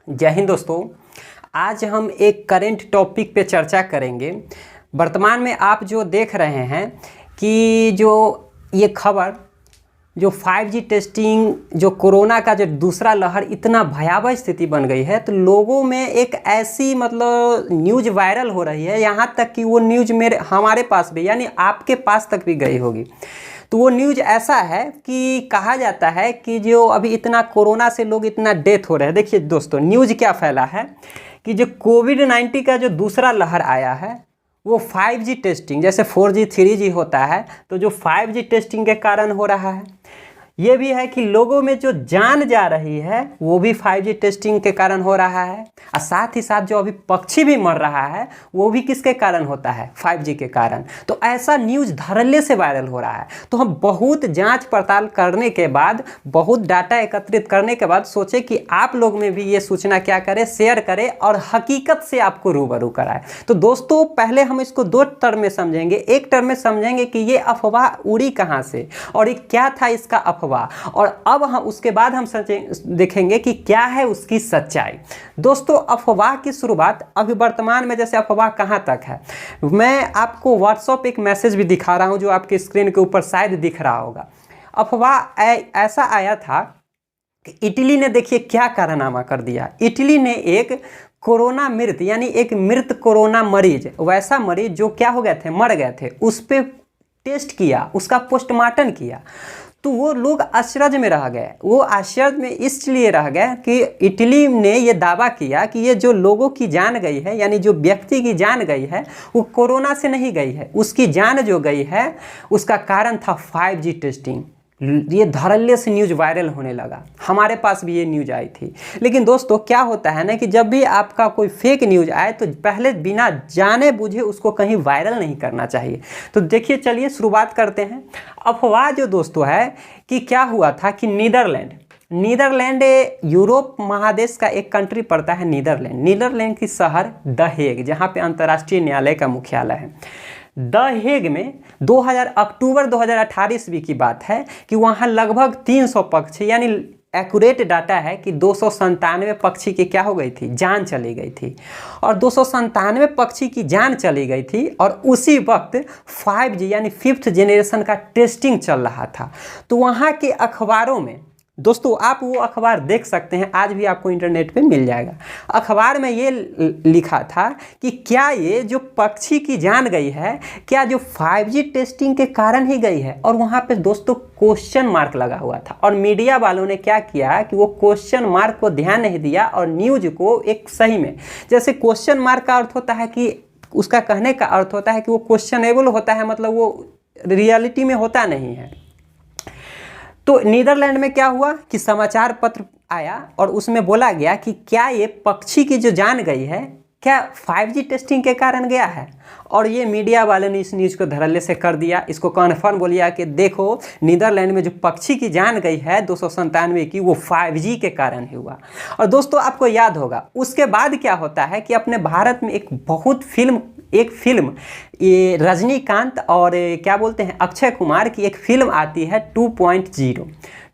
जय हिंद दोस्तों। आज हम एक करेंट टॉपिक पे चर्चा करेंगे। वर्तमान में आप जो देख रहे हैं कि जो ये खबर जो 5G टेस्टिंग, जो कोरोना का जो दूसरा लहर इतना भयावह स्थिति बन गई है, तो लोगों में एक ऐसी न्यूज़ वायरल हो रही है, यहाँ तक कि वो न्यूज़ हमारे पास भी यानी आपके पास तक भी गई होगी। तो वो न्यूज़ ऐसा है कि कहा जाता है कि जो अभी इतना कोरोना से लोग इतना डेथ हो रहे हैं। देखिए दोस्तों, न्यूज़ क्या फैला है कि जो कोविड-19 का जो दूसरा लहर आया है वो 5G टेस्टिंग, जैसे 4G 3G होता है, तो जो 5G टेस्टिंग के कारण हो रहा है। ये भी है कि लोगों में जो जान जा रही है वो भी 5G टेस्टिंग के कारण हो रहा है, और साथ ही साथ जो अभी पक्षी भी मर रहा है वो भी किसके कारण होता है? 5G के कारण। तो ऐसा न्यूज़ धड़ल्ले से वायरल हो रहा है। तो हम बहुत जांच पड़ताल करने के बाद, बहुत डाटा एकत्रित करने के बाद सोचे कि आप लोग में भी ये सूचना क्या करें, शेयर करें और हकीकत से आपको रूबरू कराएं। तो दोस्तों, पहले हम इसको दो टर्म में समझेंगे। एक टर्म में समझेंगे कि ये अफवाह उड़ी कहाँ से और ये क्या था इसका अफवाह, और अब हम उसके बाद हम देखेंगे कि क्या है उसकी सच्चाई। दोस्तों, अफवाह की शुरुआत अभी वर्तमान में, जैसे अफवाह कहां तक है, मैं आपको व्हाट्सएप एक मैसेज भी दिखा रहा हूं जो आपके स्क्रीन के ऊपर शायद दिख रहा होगा। अफवाह ऐसा आया था कि इटली ने देखिए क्या कारनामा कर दिया। इटली ने एक कोरोना मृत यानी एक मृत कोरोना मरीज, वैसा मरीज जो क्या हो गए थे, मर गए थे, उस पर टेस्ट किया, उसका पोस्टमार्टम किया। तो वो लोग आश्चर्य में रह गए। वो आश्चर्य में इसलिए रह गए कि इटली ने ये दावा किया कि ये जो लोगों की जान गई है, यानी जो व्यक्ति की जान गई है, वो कोरोना से नहीं गई है। उसकी जान जो गई है उसका कारण था 5G टेस्टिंग। ये धड़ल्ले से न्यूज़ वायरल होने लगा। हमारे पास भी ये न्यूज़ आई थी। लेकिन दोस्तों, क्या होता है ना कि जब भी आपका कोई फेक न्यूज़ आए तो पहले बिना जाने बुझे उसको कहीं वायरल नहीं करना चाहिए। तो देखिए, चलिए शुरुआत करते हैं। अफवाह जो दोस्तों है कि क्या हुआ था कि नीदरलैंड यूरोप महादेश का एक कंट्री पड़ता है नीदरलैंड की शहर द हेग, जहाँ पे अंतर्राष्ट्रीय न्यायालय का मुख्यालय है। द हेग में अक्टूबर 2018 ईस्वी की बात है कि वहाँ लगभग 300 पक्षी, यानी एक्यूरेट डाटा है कि 297 पक्षी की क्या हो गई थी, जान चली गई थी। और 297 पक्षी की जान चली गई थी और उसी वक्त 5G यानी 5th जनरेशन का टेस्टिंग चल रहा था। तो वहाँ के अखबारों में, दोस्तों आप वो अखबार देख सकते हैं, आज भी आपको इंटरनेट पे मिल जाएगा। अखबार में ये लिखा था कि क्या ये जो पक्षी की जान गई है, क्या जो 5G टेस्टिंग के कारण ही गई है? और वहाँ पे दोस्तों क्वेश्चन मार्क लगा हुआ था, और मीडिया वालों ने क्या किया कि वो क्वेश्चन मार्क को ध्यान नहीं दिया और न्यूज़ को एक सही में, जैसे क्वेश्चन मार्क का अर्थ होता है कि उसका कहने का अर्थ होता है कि वो क्वेश्चनेबल होता है, मतलब वो रियलिटी में होता नहीं है। तो नीदरलैंड में क्या हुआ कि समाचार पत्र आया और उसमें बोला गया कि क्या ये पक्षी की जो जान गई है, क्या 5G टेस्टिंग के कारण गया है? और ये मीडिया वाले ने इस न्यूज़ को धड़ल्ले से कर दिया, इसको कन्फर्म बोलिया कि देखो नीदरलैंड में जो पक्षी की जान गई है 297 की, वो 5G के कारण ही हुआ। और दोस्तों आपको याद होगा उसके बाद क्या होता है कि अपने भारत में एक फिल्म ये रजनीकांत और क्या बोलते हैं अक्षय कुमार की एक फिल्म आती है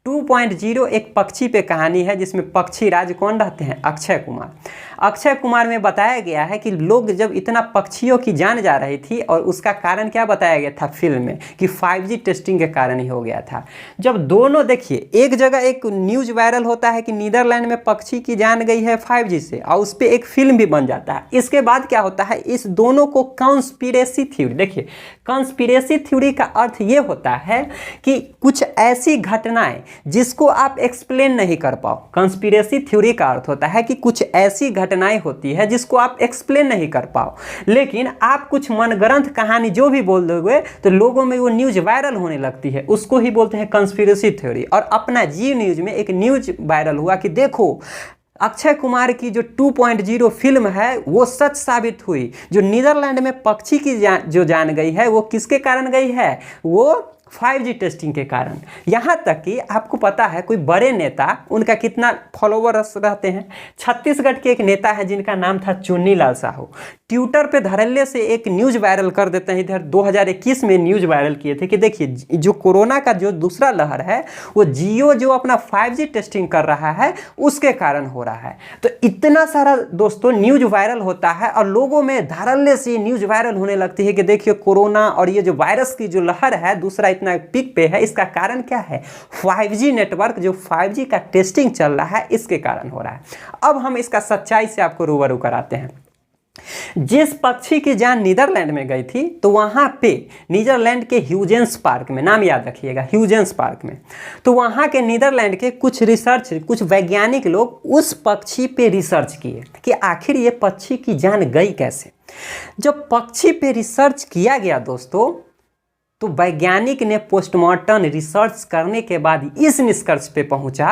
2.0 एक पक्षी पे कहानी है, जिसमें पक्षी राज कौन रहते हैं? अक्षय कुमार में बताया गया है कि लोग जब इतना पक्षियों की जान जा रही थी, और उसका कारण क्या बताया गया था फिल्म में कि 5G टेस्टिंग के कारण ही हो गया था। जब दोनों, देखिए एक जगह एक न्यूज़ वायरल होता है कि नीदरलैंड में पक्षी की जान गई है 5G से, और उस पर एक फिल्म भी बन जाता है। इसके बाद क्या होता है, इस दोनों को कॉन्स्पिरेसी थ्योरी, देखिए कॉन्स्पिरेसी थ्योरी का अर्थ ये होता है कि कुछ ऐसी घटनाएं जिसको आप एक्सप्लेन नहीं कर पाओ। कॉन्स्पिरेसी थ्योरी का अर्थ होता है कि कुछ ऐसी घटनाएं होती है जिसको आप एक्सप्लेन नहीं कर पाओ, लेकिन आप कुछ मनगढ़ंत कहानी जो भी बोल दोगे तो लोगों में वो न्यूज़ वायरल होने लगती है, उसको ही बोलते हैं कॉन्स्पिरेसी थ्योरी। और अपना जी न्यूज़ में एक न्यूज़ वायरल हुआ कि देखो अक्षय कुमार की जो 2.0 फिल्म है वो सच साबित हुई। जो नीदरलैंड में पक्षी की जो जान गई है वो किसके कारण गई है? वो 5G टेस्टिंग के कारण। यहाँ तक कि आपको पता है कोई बड़े नेता, उनका कितना फॉलोवर्स रहते हैं। छत्तीसगढ़ के एक नेता है जिनका नाम था चुन्नीलाल साहू, ट्विटर पे धड़ल्ले से एक न्यूज़ वायरल कर देते हैं। इधर 2021 में न्यूज़ वायरल किए थे कि देखिए जो कोरोना का जो दूसरा लहर है वो जियो जो अपना 5G टेस्टिंग कर रहा है उसके कारण हो रहा है। तो इतना सारा दोस्तों न्यूज़ वायरल होता है और लोगों में धड़ल्ले से न्यूज़ वायरल होने लगती है कि देखिए कोरोना और ये जो वायरस की जो लहर है दूसरा इतना पीक पे है, इसका कारण क्या है? 5G नेटवर्क, जो 5G का टेस्टिंग चल रहा है इसके कारण हो रहा है। अब हम इसका सच्चाई से आपको रूबरू कराते हैं। जिस पक्षी की जान नीदरलैंड में गई थी, तो वहाँ पे नीदरलैंड के ह्यूजेंस पार्क में, नाम याद रखिएगा ह्यूजेंस पार्क में, तो वहाँ के नीदरलैंड के कुछ वैज्ञानिक लोग उस पक्षी पे रिसर्च किए कि आखिर ये पक्षी की जान गई कैसे। जब पक्षी पे रिसर्च किया गया दोस्तों, तो वैज्ञानिक ने पोस्टमार्टम रिसर्च करने के बाद इस निष्कर्ष पे पहुंचा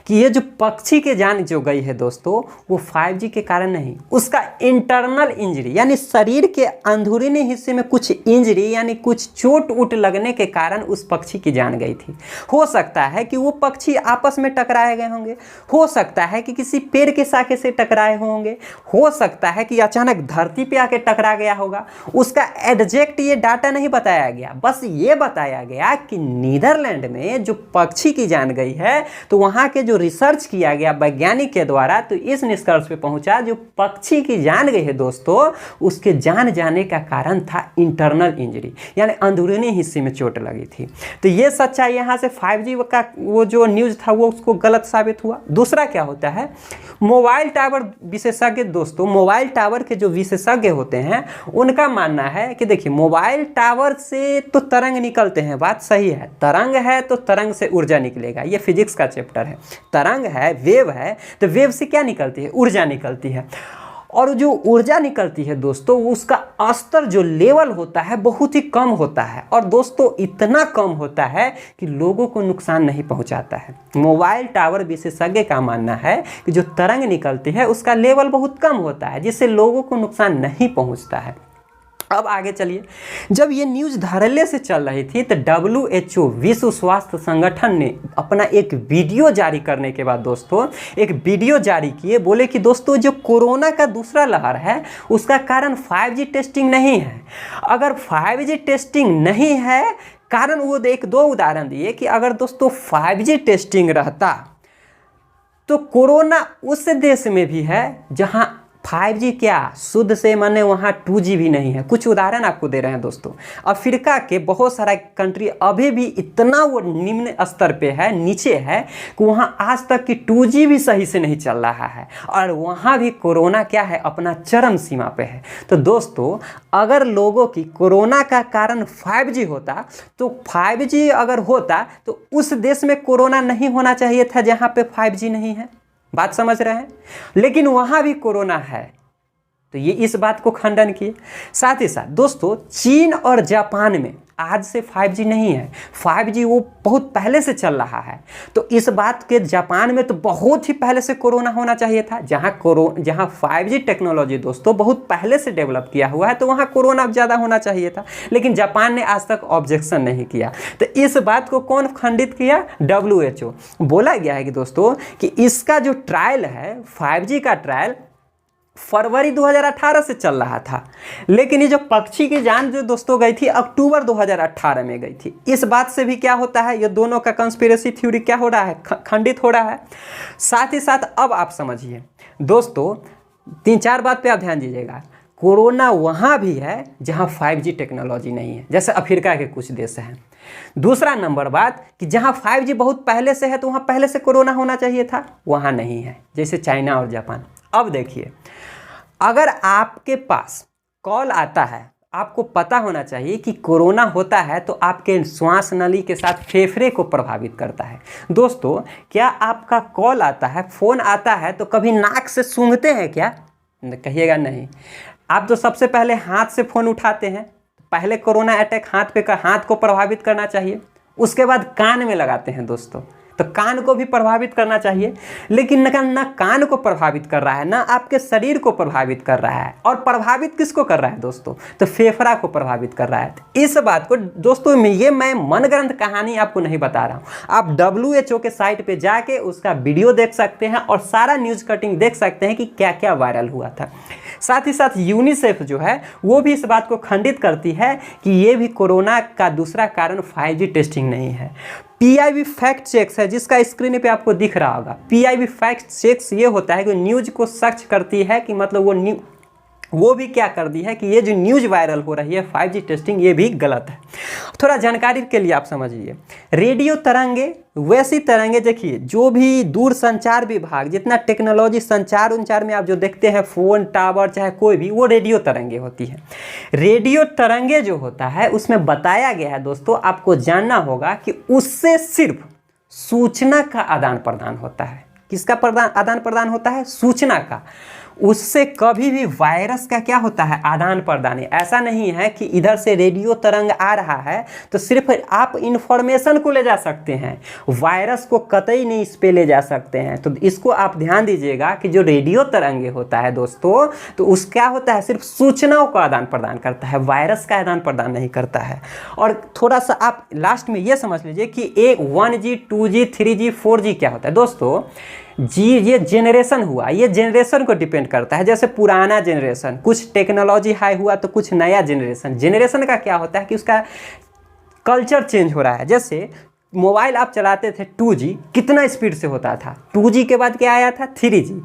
कि ये जो पक्षी की जान जो गई है दोस्तों, वो 5G के कारण नहीं, उसका इंटरनल इंजरी यानी शरीर के अंदरूनी हिस्से में कुछ इंजरी यानी कुछ चोट उट लगने के कारण उस पक्षी की जान गई थी। हो सकता है कि वो पक्षी आपस में टकराए गए होंगे, हो सकता है कि किसी पेड़ के शाखे से टकराए होंगे, हो सकता है कि अचानक धरती पे आके टकरा गया होगा। उसका एग्जैक्ट ये डाटा नहीं बताया गया, बस ये बताया गया कि नीदरलैंड में जो पक्षी की जान गई है, तो वहां के जो रिसर्च किया गया वैज्ञानिक के द्वारा, तो इस निष्कर्ष पे पहुंचा जो पक्षी की जान गई है दोस्तों, उसके जान जाने का कारण था इंटरनल इंजरी यानी अंदरूनी हिस्से में चोट लगी थी। तो ये सच्चाई यहाँ से 5G का वो जो न्यूज़ था वो उसको गलत साबित हुआ। दूसरा क्या होता है, मोबाइल टावर विशेषज्ञ दोस्तों, मोबाइल टावर के जो विशेषज्ञ होते हैं उनका मानना है कि देखिए मोबाइल टावर से तो तरंग निकलते हैं, बात सही है, तरंग है तो तरंग से ऊर्जा निकलेगा, ये फिजिक्स का चैप्टर है। तरंग है, वेव है, तो वेव से क्या निकलती है? ऊर्जा निकलती है। और जो ऊर्जा निकलती है दोस्तों, उसका स्तर जो लेवल होता है बहुत ही कम होता है, और दोस्तों इतना कम होता है कि लोगों को नुकसान नहीं पहुंचाता है। मोबाइल टावर विशेषज्ञ का मानना है कि जो तरंग निकलती है उसका लेवल बहुत कम होता है, जिससे लोगों को नुकसान नहीं पहुंचता है। अब आगे चलिए, जब ये न्यूज़ धड़ल्ले से चल रही थी तो WHO विश्व स्वास्थ्य संगठन ने अपना एक वीडियो जारी करने के बाद दोस्तों एक वीडियो जारी किए, बोले कि दोस्तों जो कोरोना का दूसरा लहर है उसका कारण 5G टेस्टिंग नहीं है। अगर 5G टेस्टिंग नहीं है कारण, वो एक दो उदाहरण दिए कि अगर दोस्तों 5G टेस्टिंग रहता तो कोरोना उस देश में भी है जहां 5G क्या शुद्ध से माने वहाँ 2G भी नहीं है। कुछ उदाहरण आपको दे रहे हैं दोस्तों। अफ्रीका के बहुत सारा कंट्री अभी भी इतना वो निम्न स्तर पे है, नीचे है, कि वहाँ आज तक की 2G भी सही से नहीं चल रहा है, और वहाँ भी कोरोना क्या है, अपना चरम सीमा पे है। तो दोस्तों अगर लोगों की कोरोना का कारण 5G होता, तो 5G अगर होता तो उस देश में कोरोना नहीं होना चाहिए था जहाँ पे 5G नहीं है। बात समझ रहे हैं? लेकिन वहाँ भी कोरोना है, तो ये इस बात को खंडन किए। साथ ही साथ दोस्तों चीन और जापान में आज से 5G नहीं है, 5G वो बहुत पहले से चल रहा है। तो इस बात के जापान में तो बहुत ही पहले से कोरोना होना चाहिए था। जहाँ 5G टेक्नोलॉजी दोस्तों बहुत पहले से डेवलप किया हुआ है, तो वहाँ कोरोना ज़्यादा होना चाहिए था, लेकिन जापान ने आज तक ऑब्जेक्शन नहीं किया। तो इस बात को कौन खंडित किया? WHO। बोला गया है कि दोस्तों कि इसका जो ट्रायल है 5G का ट्रायल फरवरी 2018 से चल रहा था, लेकिन ये जो पक्षी की जान जो दोस्तों गई थी अक्टूबर 2018 में गई थी। इस बात से भी क्या होता है, ये दोनों का कंस्पिरेसी थ्योरी क्या हो रहा है, खंडित हो रहा है। साथ ही साथ अब आप समझिए दोस्तों, 3-4 बात पे आप ध्यान दीजिएगा। कोरोना वहाँ भी है जहाँ 5G टेक्नोलॉजी नहीं है, जैसे अफ्रीका के कुछ देश हैं। दूसरा नंबर बात कि जहाँ 5G बहुत पहले से है तो वहाँ पहले से कोरोना होना चाहिए था, वहाँ नहीं है, जैसे चाइना और जापान। अब देखिए, अगर आपके पास कॉल आता है, आपको पता होना चाहिए कि कोरोना होता है तो आपके श्वास नली के साथ फेफड़े को प्रभावित करता है। दोस्तों क्या आपका कॉल आता है, फ़ोन आता है, तो कभी नाक से सूंघते हैं क्या? कहिएगा नहीं। आप तो सबसे पहले हाथ से फ़ोन उठाते हैं। पहले कोरोना अटैक हाथ को प्रभावित करना चाहिए, उसके बाद कान में लगाते हैं दोस्तों। तो कान को भी प्रभावित करना चाहिए, लेकिन न कान को प्रभावित कर रहा है, ना आपके शरीर को प्रभावित कर रहा है। और प्रभावित किसको कर रहा है दोस्तों? तो फेफड़ा को प्रभावित कर रहा है। तो इस बात को दोस्तों ये मैं मनगढ़ंत कहानी आपको नहीं बता रहा हूँ। आप WHO के साइट पे जाके उसका वीडियो देख सकते हैं और सारा न्यूज़ कटिंग देख सकते हैं कि क्या क्या वायरल हुआ था। साथ ही साथ यूनिसेफ जो है वो भी इस बात को खंडित करती है कि ये भी कोरोना का दूसरा कारण 5G टेस्टिंग नहीं है। PIB फैक्ट चेक्स है, जिसका स्क्रीन पे आपको दिख रहा होगा। PIB फैक्ट चेक्स ये होता है कि न्यूज़ को सर्च करती है कि मतलब वो भी क्या कर दी है कि ये जो न्यूज़ वायरल हो रही है 5G टेस्टिंग, ये भी गलत है। थोड़ा जानकारी के लिए आप समझिए, रेडियो तरंगे वैसी तरंगे, देखिए जो भी दूर संचार विभाग जितना टेक्नोलॉजी संचार उनचार में आप जो देखते हैं फ़ोन टावर चाहे कोई भी, वो रेडियो तरंगे होती है। रेडियो तरंगे जो होता है उसमें बताया गया है दोस्तों, आपको जानना होगा कि उससे सिर्फ सूचना का आदान प्रदान होता है। किसका आदान प्रदान होता है? सूचना का। उससे कभी भी वायरस का क्या होता है? आदान प्रदान। ऐसा नहीं है कि इधर से रेडियो तरंग आ रहा है तो सिर्फ आप इंफॉर्मेशन को ले जा सकते हैं, वायरस को कतई नहीं इस पे ले जा सकते हैं। तो इसको आप ध्यान दीजिएगा कि जो रेडियो तरंगे होता है दोस्तों, तो उसका होता है सिर्फ सूचनाओं का आदान प्रदान करता है, वायरस का आदान प्रदान नहीं करता है। और थोड़ा सा आप लास्ट में ये समझ लीजिए कि 1G 2G 3G 4G क्या होता है दोस्तों। ये जेनरेशन हुआ, ये जेनरेशन को डिपेंड करता है। जैसे पुराना जेनरेशन, कुछ टेक्नोलॉजी हाई हुआ तो कुछ नया जेनरेशन। जेनरेशन का क्या होता है कि उसका कल्चर चेंज हो रहा है। जैसे मोबाइल आप चलाते थे 2G, कितना स्पीड से होता था। 2G के बाद क्या आया था? 3G।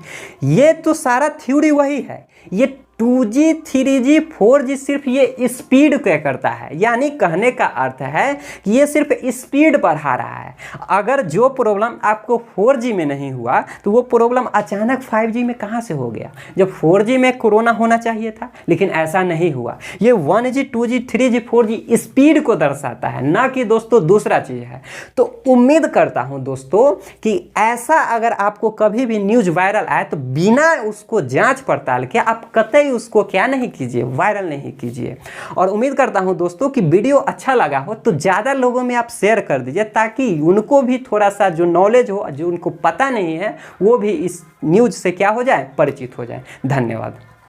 ये तो सारा थ्योरी वही है। ये 2G 3G 4G सिर्फ ये स्पीड क्या करता है, यानी कहने का अर्थ है कि ये सिर्फ स्पीड बढ़ा रहा है। अगर जो प्रॉब्लम आपको 4G में नहीं हुआ तो वो प्रॉब्लम अचानक 5G में कहाँ से हो गया? जब 4G में कोरोना होना चाहिए था, लेकिन ऐसा नहीं हुआ। ये 1G 2G 3G 4G speed को दर्शाता है, ना कि दोस्तों दूसरा चीज़ है। तो उम्मीद करता हूँ दोस्तों कि ऐसा अगर आपको कभी भी न्यूज़ वायरल आए तो बिना उसको जाँच पड़ताल के आप कतई उसको क्या नहीं कीजिए, वायरल नहीं कीजिए। और उम्मीद करता हूं दोस्तों कि वीडियो अच्छा लगा हो तो ज़्यादा लोगों में आप शेयर कर दीजिए, ताकि उनको भी थोड़ा सा जो नॉलेज हो, जो उनको पता नहीं है, वो भी इस न्यूज़ से क्या हो जाए, परिचित हो जाए। धन्यवाद।